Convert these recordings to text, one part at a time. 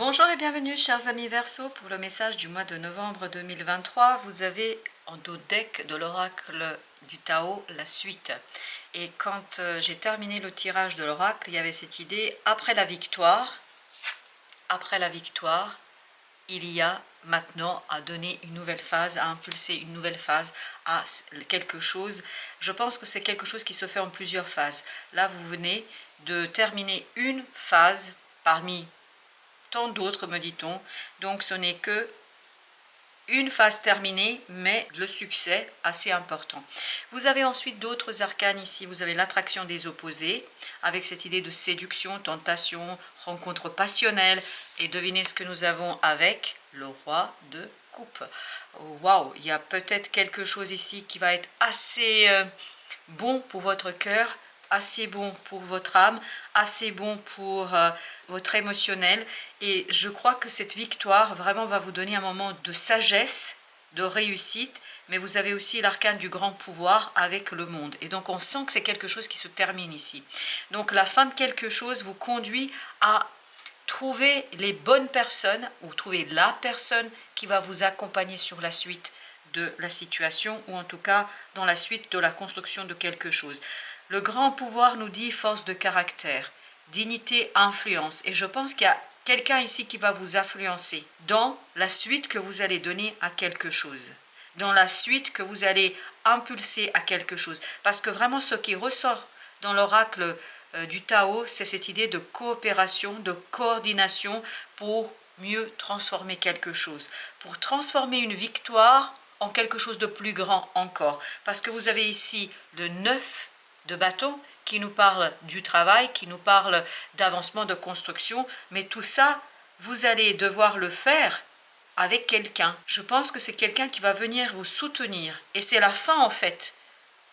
Bonjour et bienvenue chers amis Verseau pour le message du mois de novembre 2023. Vous avez en dos deck de l'oracle du Tao la suite. Et quand j'ai terminé le tirage de l'oracle, il y avait cette idée, après la victoire, il y a maintenant à donner une nouvelle phase, à impulser une nouvelle phase à quelque chose. Je pense que c'est quelque chose qui se fait en plusieurs phases. Là, vous venez de terminer une phase parmi tant d'autres, me dit-on. Donc ce n'est que une phase terminée, mais le succès assez important. Vous avez ensuite d'autres arcanes ici. Vous avez l'attraction des opposés, avec cette idée de séduction, tentation, rencontre passionnelle. Et devinez ce que nous avons avec le roi de coupe. Waouh, il y a peut-être quelque chose ici qui va être assez bon pour votre cœur, assez bon pour votre âme, assez bon pour votre émotionnel. Et je crois que cette victoire vraiment va vous donner un moment de sagesse, de réussite, mais vous avez aussi l'arcane du grand pouvoir avec le monde. Et donc on sent que c'est quelque chose qui se termine ici. Donc la fin de quelque chose vous conduit à trouver les bonnes personnes ou trouver la personne qui va vous accompagner sur la suite de la situation ou en tout cas dans la suite de la construction de quelque chose. Le grand pouvoir nous dit force de caractère, dignité, influence. Et je pense qu'il y a quelqu'un ici qui va vous influencer dans la suite que vous allez donner à quelque chose, dans la suite que vous allez impulser à quelque chose. Parce que vraiment ce qui ressort dans l'oracle du Tao, c'est cette idée de coopération, de coordination pour mieux transformer quelque chose, pour transformer une victoire en quelque chose de plus grand encore. Parce que vous avez ici le 9 de bâton qui nous parle du travail, qui nous parle d'avancement, de construction, mais tout ça, vous allez devoir le faire avec quelqu'un. Je pense que c'est quelqu'un qui va venir vous soutenir. Et c'est la fin en fait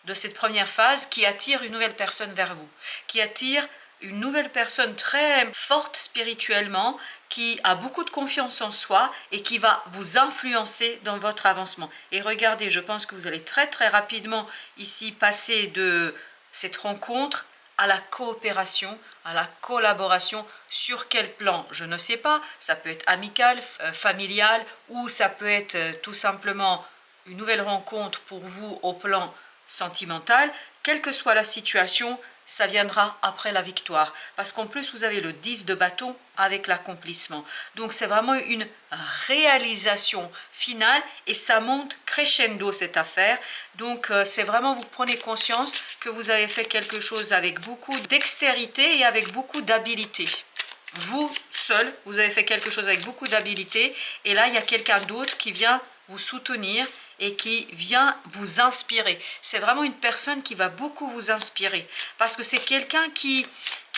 de cette première phase qui attire une nouvelle personne vers vous, qui attire une nouvelle personne très forte spirituellement, qui a beaucoup de confiance en soi et qui va vous influencer dans votre avancement. Et regardez, je pense que vous allez très très rapidement ici passer de cette rencontre à la coopération, à la collaboration. Sur quel plan? Je ne sais pas, ça peut être amical, familial, ou ça peut être tout simplement une nouvelle rencontre pour vous au plan sentimental. Quelle que soit la situation, ça viendra après la victoire. Parce qu'en plus, vous avez le 10 de bâton avec l'accomplissement. Donc, c'est vraiment une réalisation finale et ça monte crescendo cette affaire. Donc, c'est vraiment, vous prenez conscience que vous avez fait quelque chose avec beaucoup d'extérité et avec beaucoup d'habileté. Vous, seul, vous avez fait quelque chose avec beaucoup d'habileté et là, il y a quelqu'un d'autre qui vient vous soutenir et qui vient vous inspirer. C'est vraiment une personne qui va beaucoup vous inspirer parce que c'est quelqu'un qui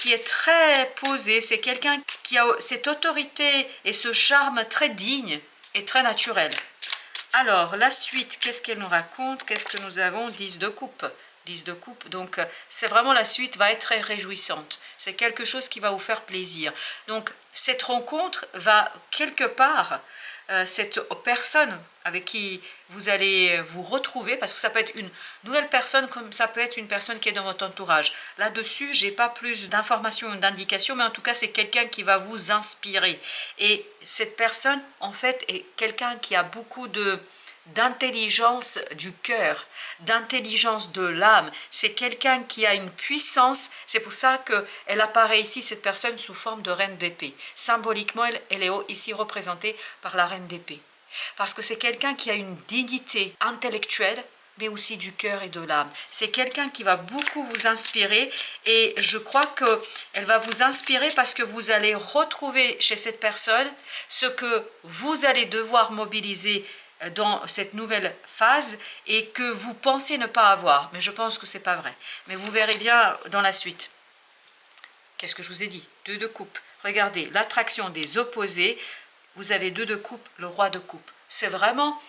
est très posé, c'est quelqu'un qui a cette autorité et ce charme très digne et très naturel. Alors, la suite, qu'est-ce qu'elle nous raconte? Qu'est-ce que nous avons? 10 de coupe. 10 de coupe, donc c'est vraiment la suite va être très réjouissante. C'est quelque chose qui va vous faire plaisir. Donc, cette rencontre va quelque part... cette personne avec qui vous allez vous retrouver, parce que ça peut être une nouvelle personne comme ça peut être une personne qui est dans votre entourage. Là-dessus, j'ai pas plus d'informations ou d'indications, mais en tout cas, c'est quelqu'un qui va vous inspirer. Et cette personne, en fait, est quelqu'un qui a beaucoup d'intelligence du cœur, d'intelligence de l'âme. C'est quelqu'un qui a une puissance. C'est pour ça qu'elle apparaît ici, cette personne, sous forme de reine d'épée. Symboliquement, elle est ici représentée par la reine d'épée. Parce que c'est quelqu'un qui a une dignité intellectuelle, mais aussi du cœur et de l'âme. C'est quelqu'un qui va beaucoup vous inspirer et je crois qu'elle va vous inspirer parce que vous allez retrouver chez cette personne ce que vous allez devoir mobiliser dans cette nouvelle phase et que vous pensez ne pas avoir. Mais je pense que ce n'est pas vrai. Mais vous verrez bien dans la suite. Qu'est-ce que je vous ai dit? 2 de coupe. Regardez, l'attraction des opposés. Vous avez 2 de coupe, le roi de coupe. C'est vraiment...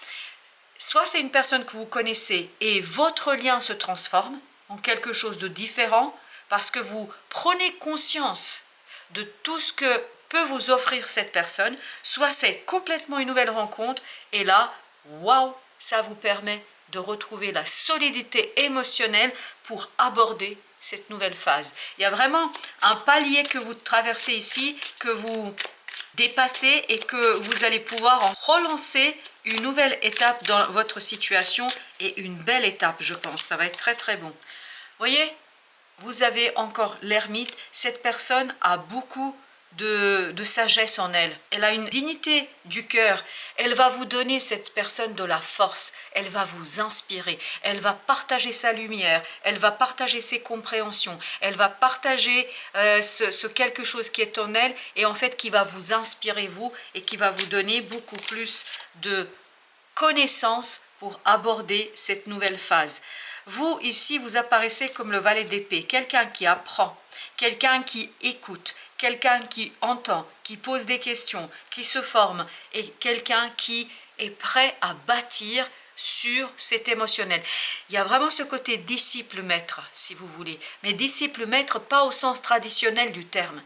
Soit c'est une personne que vous connaissez et votre lien se transforme en quelque chose de différent parce que vous prenez conscience de tout ce que peut vous offrir cette personne, soit c'est complètement une nouvelle rencontre et là, waouh, ça vous permet de retrouver la solidité émotionnelle pour aborder cette nouvelle phase. Il y a vraiment un palier que vous traversez ici, que vous dépasser et que vous allez pouvoir en relancer une nouvelle étape dans votre situation et une belle étape, je pense. Ça va être très très bon. Voyez, vous avez encore l'ermite. Cette personne a beaucoup de sagesse en elle. Elle a une dignité du cœur. Elle va vous donner, cette personne, de la force. Elle va vous inspirer. Elle va partager sa lumière. Elle va partager ses compréhensions. Elle va partager ce quelque chose qui est en elle et en fait qui va vous inspirer vous et qui va vous donner beaucoup plus de connaissances pour aborder cette nouvelle phase. Vous, ici, vous apparaissez comme le valet d'épée, quelqu'un qui apprend, quelqu'un qui écoute, quelqu'un qui entend, qui pose des questions, qui se forme, et quelqu'un qui est prêt à bâtir sur cet émotionnel. Il y a vraiment ce côté disciple-maître, si vous voulez, mais disciple-maître pas au sens traditionnel du terme.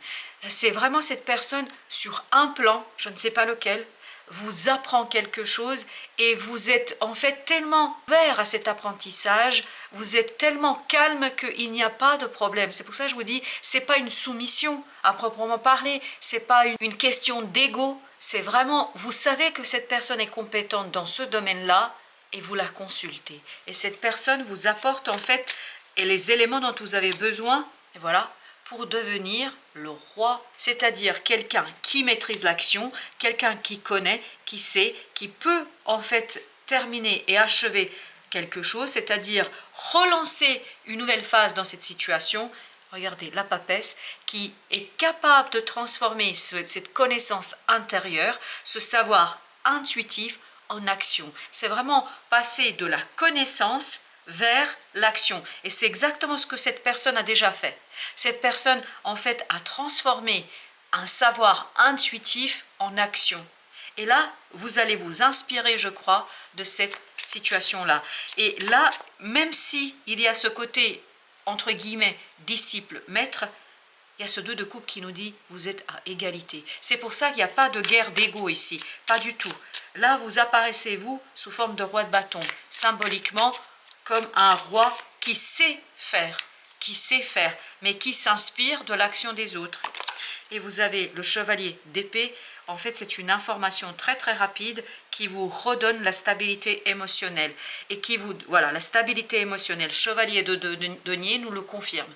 C'est vraiment cette personne sur un plan, je ne sais pas lequel, vous apprend quelque chose et vous êtes en fait tellement ouvert à cet apprentissage, vous êtes tellement calme qu'il n'y a pas de problème. C'est pour ça que je vous dis, c'est pas une soumission à proprement parler, c'est pas une question d'ego, c'est vraiment, vous savez que cette personne est compétente dans ce domaine-là et vous la consultez. Et cette personne vous apporte en fait les éléments dont vous avez besoin, et voilà, pour devenir le roi, c'est-à-dire quelqu'un qui maîtrise l'action, quelqu'un qui connaît, qui sait, qui peut en fait terminer et achever quelque chose, c'est-à-dire relancer une nouvelle phase dans cette situation. Regardez, la papesse qui est capable de transformer cette connaissance intérieure, ce savoir intuitif en action. C'est vraiment passer de la connaissance vers l'action. Et c'est exactement ce que cette personne a déjà fait. Cette personne, en fait, a transformé un savoir intuitif en action. Et là, vous allez vous inspirer, je crois, de cette situation-là. Et là, même si il y a ce côté, entre guillemets, disciple-maître, il y a ce 2 de coupe qui nous dit, vous êtes à égalité. C'est pour ça qu'il n'y a pas de guerre d'ego ici, pas du tout. Là, vous apparaissez, vous, sous forme de roi de bâton, symboliquement, comme un roi qui sait faire, mais qui s'inspire de l'action des autres. Et vous avez le chevalier d'épée. En fait, c'est une information très très rapide qui vous redonne la stabilité émotionnelle. Et qui vous, voilà, la stabilité émotionnelle, chevalier de denier nous le confirme.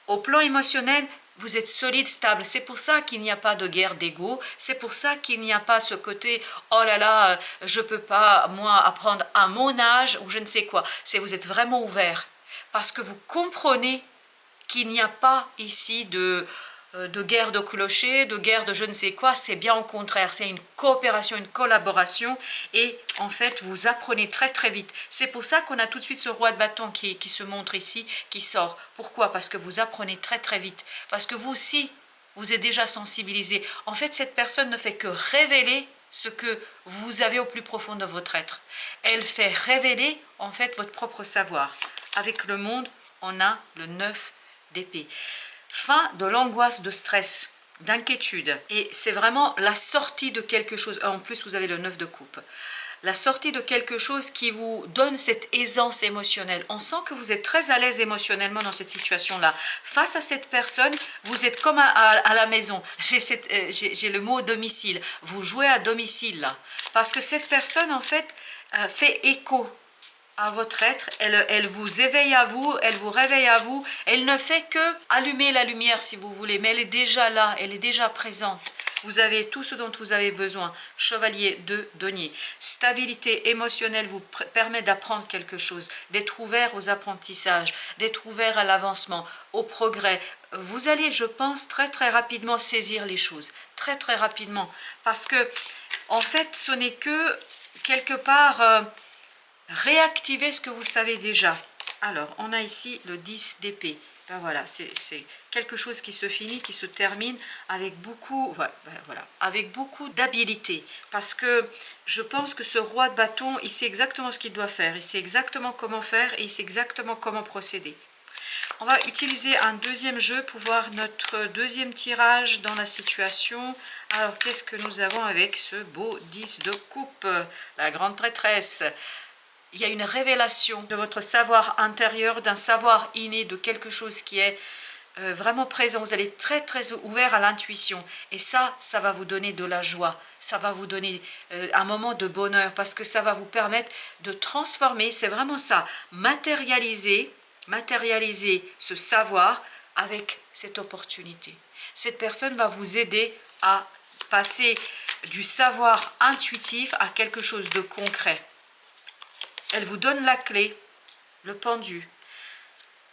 Au plan émotionnel, vous êtes solide, stable. C'est pour ça qu'il n'y a pas de guerre d'ego. C'est pour ça qu'il n'y a pas ce côté « Oh là là, je ne peux pas, moi, apprendre à mon âge » ou je ne sais quoi. C'est vous êtes vraiment ouvert. Parce que vous comprenez qu'il n'y a pas ici de guerre de clocher, de guerre de je ne sais quoi. C'est bien au contraire. C'est une coopération, une collaboration. Et en fait, vous apprenez très très vite. C'est pour ça qu'on a tout de suite ce roi de bâton qui se montre ici, qui sort. Pourquoi? Parce que vous apprenez très très vite. Parce que vous aussi, vous êtes déjà sensibilisé. En fait, cette personne ne fait que révéler ce que vous avez au plus profond de votre être. Elle fait révéler en fait votre propre savoir. Avec le monde, on a le 9 d'épée. Fin de l'angoisse, de stress, d'inquiétude. Et c'est vraiment la sortie de quelque chose. En plus, vous avez le 9 de coupe. La sortie de quelque chose qui vous donne cette aisance émotionnelle. On sent que vous êtes très à l'aise émotionnellement dans cette situation-là. Face à cette personne, vous êtes comme à la maison. J'ai le mot domicile. Vous jouez à domicile là. Parce que cette personne, en fait, fait écho à votre être, elle vous éveille à vous, elle vous réveille à vous, elle ne fait que allumer la lumière si vous voulez, mais elle est déjà là, elle est déjà présente. Vous avez tout ce dont vous avez besoin. Chevalier de denier. Stabilité émotionnelle vous permet d'apprendre quelque chose, d'être ouvert aux apprentissages, d'être ouvert à l'avancement, au progrès. Vous allez, je pense, très très rapidement saisir les choses, très très rapidement, parce que en fait, ce n'est que quelque part réactiver ce que vous savez déjà. Alors, on a ici le 10 d'épée. Ben voilà, c'est quelque chose qui se finit, qui se termine avec beaucoup, voilà, avec beaucoup d'habileté. Parce que je pense que ce roi de bâton, il sait exactement ce qu'il doit faire. Il sait exactement comment faire et il sait exactement comment procéder. On va utiliser un deuxième jeu pour voir notre deuxième tirage dans la situation. Alors, qu'est-ce que nous avons avec ce beau 10 de coupe, la grande prêtresse? Il y a une révélation de votre savoir intérieur, d'un savoir inné, de quelque chose qui est vraiment présent, vous allez être très ouvert à l'intuition. Et ça va vous donner de la joie, ça va vous donner un moment de bonheur parce que ça va vous permettre de transformer, c'est vraiment ça, matérialiser ce savoir avec cette opportunité. Cette personne va vous aider à passer du savoir intuitif à quelque chose de concret. Elle vous donne la clé, le pendu.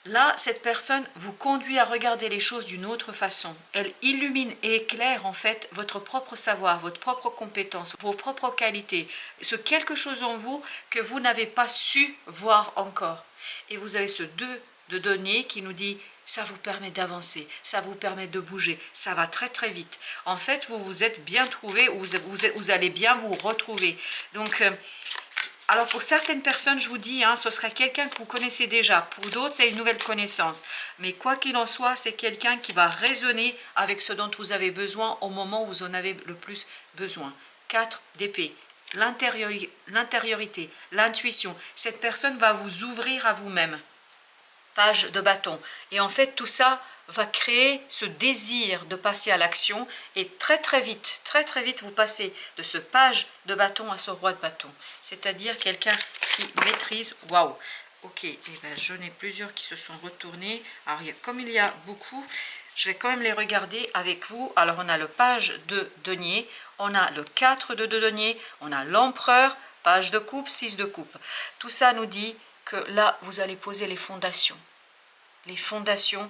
Là, cette personne vous conduit à regarder les choses d'une autre façon. Elle illumine et éclaire en fait votre propre savoir, votre propre compétence, vos propres qualités. Ce quelque chose en vous que vous n'avez pas su voir encore. Et vous avez ce 2 de données qui nous dit ça vous permet d'avancer, ça vous permet de bouger, ça va très vite. En fait, vous vous êtes bien trouvé, vous allez bien vous retrouver. Donc, alors pour certaines personnes, je vous dis, ce serait quelqu'un que vous connaissez déjà. Pour d'autres, c'est une nouvelle connaissance. Mais quoi qu'il en soit, c'est quelqu'un qui va résonner avec ce dont vous avez besoin au moment où vous en avez le plus besoin. 4 d'épée. L'intériorité, l'intuition. Cette personne va vous ouvrir à vous-même. Page de bâton. Et en fait, tout ça va créer ce désir de passer à l'action et très vite, vous passez de ce page de bâton à ce roi de bâton. C'est-à-dire quelqu'un qui maîtrise, waouh, ok, et ben, j'en ai plusieurs qui se sont retournés. Alors, comme il y a beaucoup, je vais quand même les regarder avec vous. Alors, on a le page de denier, on a le 4 de denier, on a l'empereur, page de coupe, 6 de coupe. Tout ça nous dit que là, vous allez poser les fondations. Les fondations,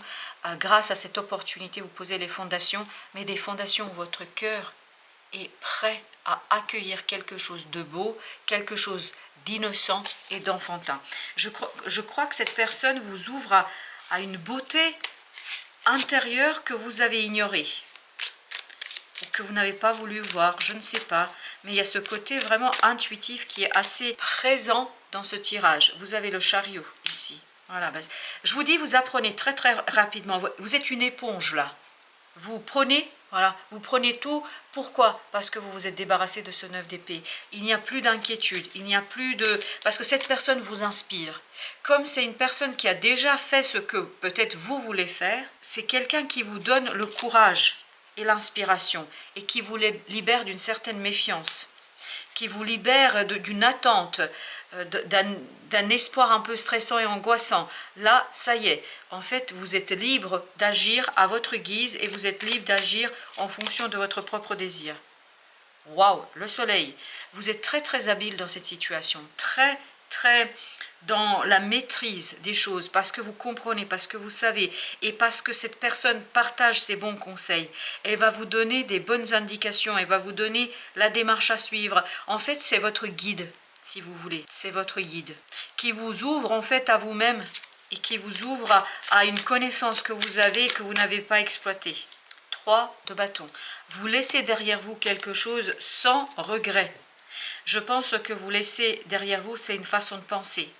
grâce à cette opportunité, vous posez les fondations, mais des fondations où votre cœur est prêt à accueillir quelque chose de beau, quelque chose d'innocent et d'enfantin. Je crois que cette personne vous ouvre à une beauté intérieure que vous avez ignorée, ou que vous n'avez pas voulu voir, je ne sais pas, mais il y a ce côté vraiment intuitif qui est assez présent dans ce tirage. Vous avez le chariot ici. Voilà, je vous dis, vous apprenez très rapidement. Vous êtes une éponge là. Vous prenez, voilà, vous prenez tout. Pourquoi? Parce que vous vous êtes débarrassé de ce 9 d'épée. Il n'y a plus d'inquiétude, il n'y a plus de... Parce que cette personne vous inspire. Comme c'est une personne qui a déjà fait ce que peut-être vous voulez faire, c'est quelqu'un qui vous donne le courage et l'inspiration et qui vous libère d'une certaine méfiance, qui vous libère d'une attente, d'un espoir un peu stressant et angoissant. Là, ça y est, en fait, vous êtes libre d'agir à votre guise et vous êtes libre d'agir en fonction de votre propre désir. Waouh, le soleil. Vous êtes très habile dans cette situation, très dans la maîtrise des choses, parce que vous comprenez, parce que vous savez, et parce que cette personne partage ses bons conseils. Elle va vous donner des bonnes indications, elle va vous donner la démarche à suivre. En fait, c'est votre guide, si vous voulez. C'est votre guide, qui vous ouvre en fait à vous-même, et qui vous ouvre à une connaissance que vous avez et que vous n'avez pas exploitée. 3 de bâton. Vous laissez derrière vous quelque chose sans regret. Je pense que vous laissez derrière vous, c'est une façon de penser.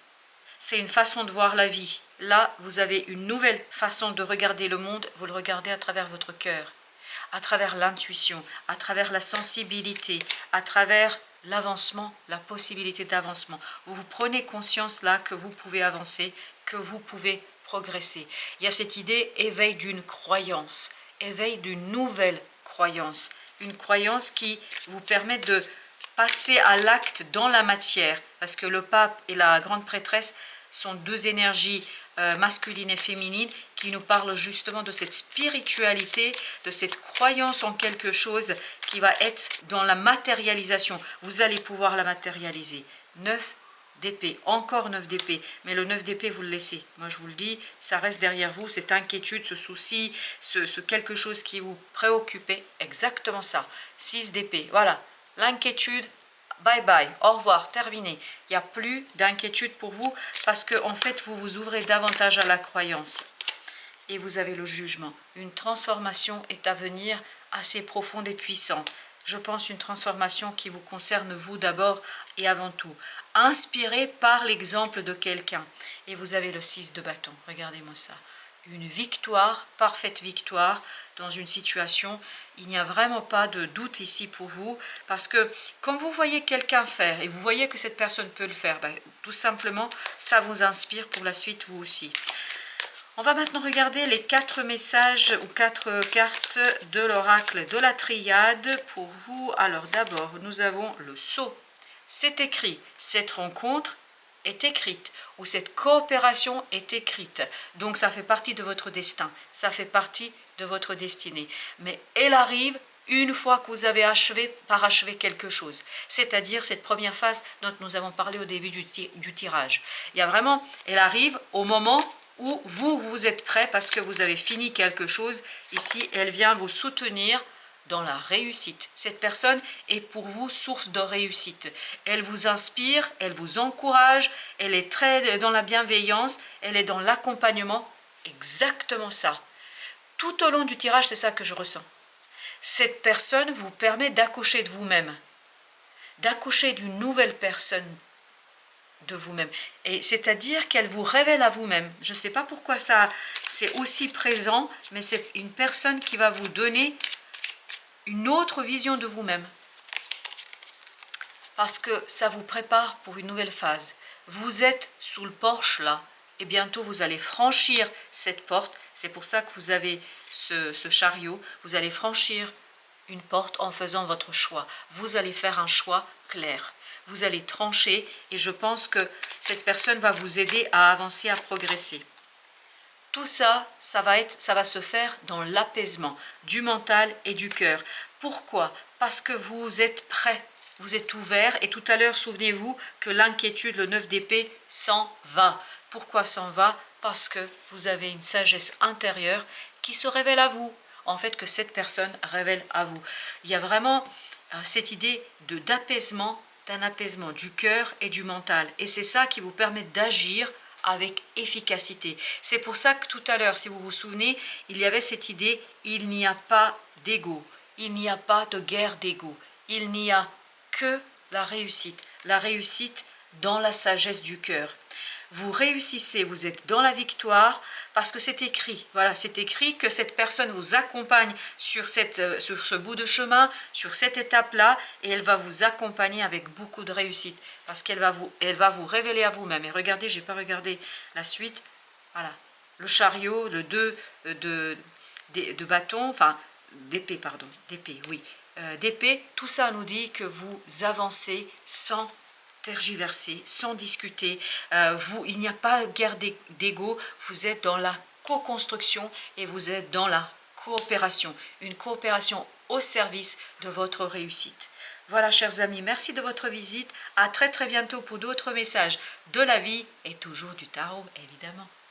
C'est une façon de voir la vie. Là, vous avez une nouvelle façon de regarder le monde. Vous le regardez à travers votre cœur, à travers l'intuition, à travers la sensibilité, à travers l'avancement, la possibilité d'avancement. Vous prenez conscience là que vous pouvez avancer, que vous pouvez progresser. Il y a cette idée éveil d'une croyance, éveil d'une nouvelle croyance. Une croyance qui vous permet de passer à l'acte dans la matière, parce que le pape et la grande prêtresse sont 2 énergies masculine et féminine qui nous parlent justement de cette spiritualité, de cette croyance en quelque chose qui va être dans la matérialisation. Vous allez pouvoir la matérialiser. 9 d'épée, encore 9 d'épée, mais le 9 d'épée vous le laissez. Moi je vous le dis, ça reste derrière vous, cette inquiétude, ce souci, ce quelque chose qui vous préoccupait, exactement ça. 6 d'épée, voilà. L'inquiétude, bye bye, au revoir, terminé. Il n'y a plus d'inquiétude pour vous parce que en fait vous vous ouvrez davantage à la croyance. Et vous avez le jugement. Une transformation est à venir assez profonde et puissante. Je pense une transformation qui vous concerne vous d'abord et avant tout. Inspiré par l'exemple de quelqu'un. Et vous avez le 6 de bâton, regardez-moi ça. Une victoire, parfaite victoire dans une situation. Il n'y a vraiment pas de doute ici pour vous, parce que quand vous voyez quelqu'un faire et vous voyez que cette personne peut le faire, tout simplement, ça vous inspire pour la suite vous aussi. On va maintenant regarder les 4 messages ou 4 cartes de l'oracle de la triade pour vous. Alors d'abord, nous avons le sceau. C'est écrit, cette rencontre est écrite ou cette coopération est écrite. Donc ça fait partie de votre destin, ça fait partie de votre destinée. Mais elle arrive une fois que vous avez parachevé quelque chose, c'est-à-dire cette première phase dont nous avons parlé au début du tirage. Il y a vraiment, elle arrive au moment où vous êtes prêt parce que vous avez fini quelque chose. Ici, elle vient vous soutenir dans la réussite. Cette personne est pour vous source de réussite. Elle vous inspire, elle vous encourage, elle est très dans la bienveillance, elle est dans l'accompagnement. Exactement ça. Tout au long du tirage, c'est ça que je ressens. Cette personne vous permet d'accoucher de vous-même, d'accoucher d'une nouvelle personne de vous-même. Et c'est-à-dire qu'elle vous révèle à vous-même. Je ne sais pas pourquoi ça c'est aussi présent, mais c'est une personne qui va vous donner une autre vision de vous-même. Parce que ça vous prépare pour une nouvelle phase. Vous êtes sous le porche là, et bientôt vous allez franchir cette porte. C'est pour ça que vous avez ce chariot. Vous allez franchir une porte en faisant votre choix. Vous allez faire un choix clair. Vous allez trancher et je pense que cette personne va vous aider à avancer, à progresser. Tout ça, ça va se faire dans l'apaisement du mental et du cœur. Pourquoi? Parce que vous êtes prêt, vous êtes ouvert et tout à l'heure, souvenez-vous que l'inquiétude, le 9 d'épée, s'en va. Pourquoi s'en va? Parce que vous avez une sagesse intérieure qui se révèle à vous. En fait, que cette personne révèle à vous. Il y a vraiment cette idée d'apaisement, d'un apaisement du cœur et du mental. Et c'est ça qui vous permet d'agir avec efficacité. C'est pour ça que tout à l'heure, si vous vous souvenez, il y avait cette idée, il n'y a pas d'ego, il n'y a pas de guerre d'ego, il n'y a que la réussite dans la sagesse du cœur. Vous réussissez, vous êtes dans la victoire parce que c'est écrit. Voilà, c'est écrit que cette personne vous accompagne sur ce bout de chemin, sur cette étape-là, et elle va vous accompagner avec beaucoup de réussite parce qu'elle va vous révéler à vous-même. Et regardez, je n'ai pas regardé la suite. Voilà, le chariot, le 2 de bâton, enfin d'épée, pardon, d'épée, oui. D'épée, tout ça nous dit que vous avancez sans tergiverser, sans discuter. Il n'y a pas guerre d'ego, vous êtes dans la co-construction et vous êtes dans la coopération. Une coopération au service de votre réussite. Voilà, chers amis, merci de votre visite. À très très bientôt pour d'autres messages de la vie et toujours du tarot, évidemment.